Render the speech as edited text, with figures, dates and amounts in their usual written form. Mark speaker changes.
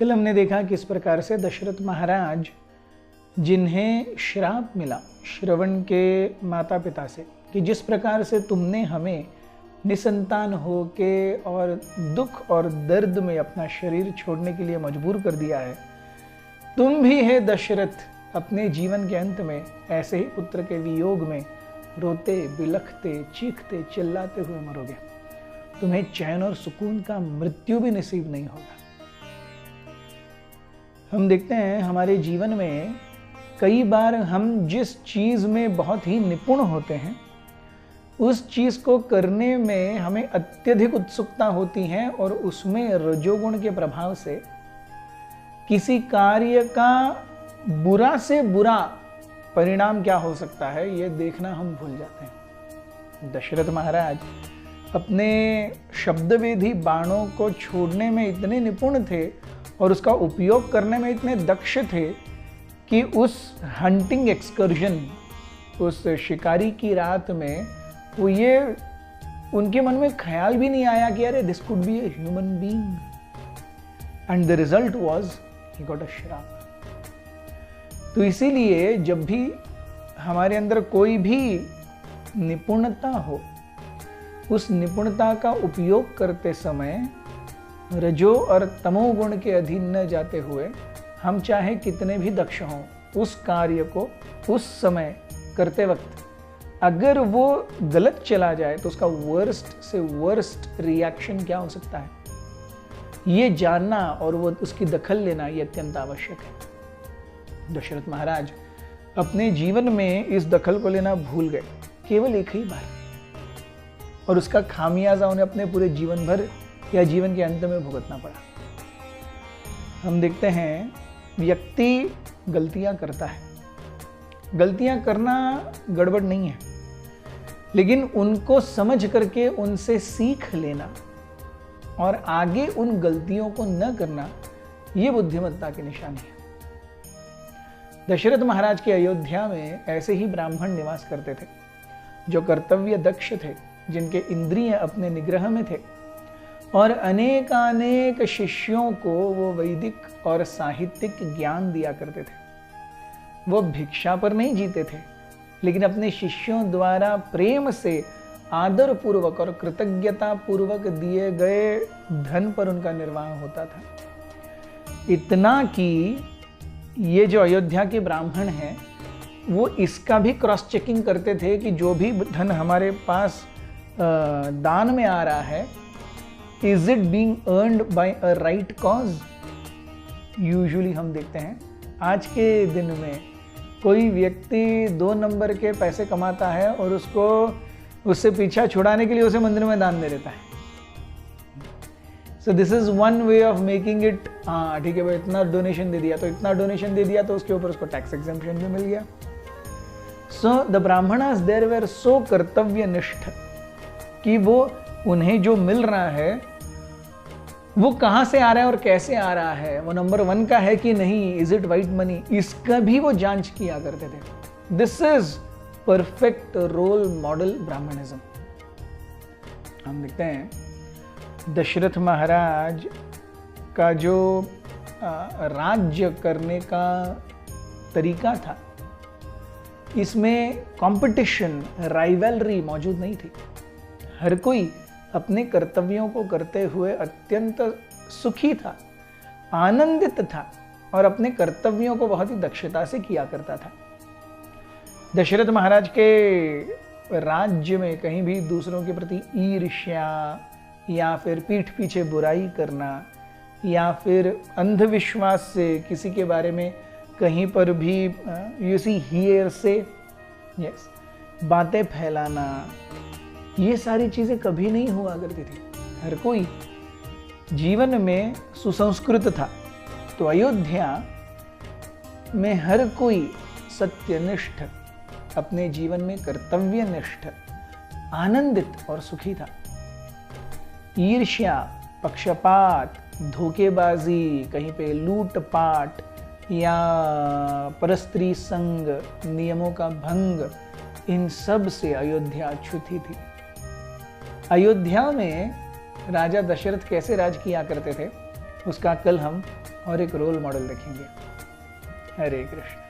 Speaker 1: कल हमने देखा किस प्रकार से दशरथ महाराज, जिन्हें श्राप मिला श्रवण के माता पिता से कि जिस प्रकार से तुमने हमें निसंतान होके और दुख और दर्द में अपना शरीर छोड़ने के लिए मजबूर कर दिया है, तुम भी है दशरथ अपने जीवन के अंत में ऐसे ही पुत्र के वियोग में रोते बिलखते चीखते चिल्लाते हुए मरोगे। तुम्हें चैन और सुकून का मृत्यु भी नसीब नहीं होगा। हम देखते हैं हमारे जीवन में कई बार हम जिस चीज में बहुत ही निपुण होते हैं, उस चीज को करने में हमें अत्यधिक उत्सुकता होती है और उसमें रजोगुण के प्रभाव से किसी कार्य का बुरा से बुरा परिणाम क्या हो सकता है ये देखना हम भूल जाते हैं। दशरथ महाराज अपने शब्दवेधी बाणों को छोड़ने में इतने निपुण थे और उसका उपयोग करने में इतने दक्ष थे कि उस हंटिंग एक्सकर्जन, उस शिकारी की रात में वो ये उनके मन में ख्याल भी नहीं आया कि अरे this could be a human being, and the result was he got a श्राप। तो इसीलिए जब भी हमारे अंदर कोई भी निपुणता हो, उस निपुणता का उपयोग करते समय रजो और तमोगुण के अधीन न जाते हुए हम चाहे कितने भी दक्ष हों, उस कार्य को उस समय करते वक्त अगर वो गलत चला जाए तो उसका वर्स्ट से वर्स्ट रिएक्शन क्या हो सकता है, ये जानना और वो उसकी दखल लेना ये अत्यंत आवश्यक है। दशरथ महाराज अपने जीवन में इस दखल को लेना भूल गए केवल एक ही बार, और उसका खामियाजा उन्हें अपने पूरे जीवन भर या जीवन के अंत में भुगतना पड़ा। हम देखते हैं व्यक्ति गलतियां करता है, गलतियां करना गड़बड़ नहीं है, लेकिन उनको समझ करके उनसे सीख लेना और आगे उन गलतियों को न करना ये बुद्धिमत्ता की निशानी है। दशरथ महाराज के अयोध्या में ऐसे ही ब्राह्मण निवास करते थे जो कर्तव्य दक्ष थे, जिनके इंद्रिय अपने निग्रह में थे और अनेकानेक शिष्यों को वो वैदिक और साहित्यिक ज्ञान दिया करते थे। वो भिक्षा पर नहीं जीते थे, लेकिन अपने शिष्यों द्वारा प्रेम से आदर पूर्वक और कृतज्ञता पूर्वक दिए गए धन पर उनका निर्वाह होता था। इतना कि ये जो अयोध्या के ब्राह्मण हैं वो इसका भी क्रॉस चेकिंग करते थे कि जो भी धन हमारे पास दान में आ रहा है, is it being earned by a right cause. Usually हम देखते हैं आज के दिन में कोई व्यक्ति 2 नंबर के पैसे कमाता है और उससे पीछा छुड़ाने के लिए उसे मंदिर में दान दे देता है। So this is one way of making it, हाँ ठीक है भाई इतना डोनेशन दे दिया तो इतना डोनेशन दे दिया तो उसके ऊपर उसको टैक्स एग्जेम्पशन भी मिल गया। So the Brahmins there were so कर्तव्यनिष्ठ कि वो उन्हें जो मिल रहा है वो कहाँ से आ रहा है और कैसे आ रहा है, वो नंबर 1 का है कि नहीं, इज इट वाइट मनी, इसका भी वो जांच किया करते थे। This is perfect role model Brahminism. हम देखते हैं दशरथ महाराज का जो राज्य करने का तरीका था, इसमें कंपटीशन, राइवलरी मौजूद नहीं थी। हर कोई अपने कर्तव्यों को करते हुए अत्यंत सुखी था, आनंदित था और अपने कर्तव्यों को बहुत ही दक्षता से किया करता था। दशरथ महाराज के राज्य में कहीं भी दूसरों के प्रति ईर्ष्या या फिर पीठ पीछे बुराई करना या फिर अंधविश्वास से किसी के बारे में कहीं पर भी यू सी हियर से यस बातें फैलाना, ये सारी चीजें कभी नहीं हुआ करती थी। हर कोई जीवन में सुसंस्कृत था। तो अयोध्या में हर कोई सत्यनिष्ठ, अपने जीवन में कर्तव्यनिष्ठ, आनंदित और सुखी था। ईर्ष्या, पक्षपात, धोखेबाजी, कहीं पे लूटपाट या परस्त्री संग, नियमों का भंग, इन सब से अयोध्या अछूती थी। अयोध्या में राजा दशरथ कैसे राज किया करते थे उसका कल हम और एक रोल मॉडल रखेंगे। हरे कृष्ण।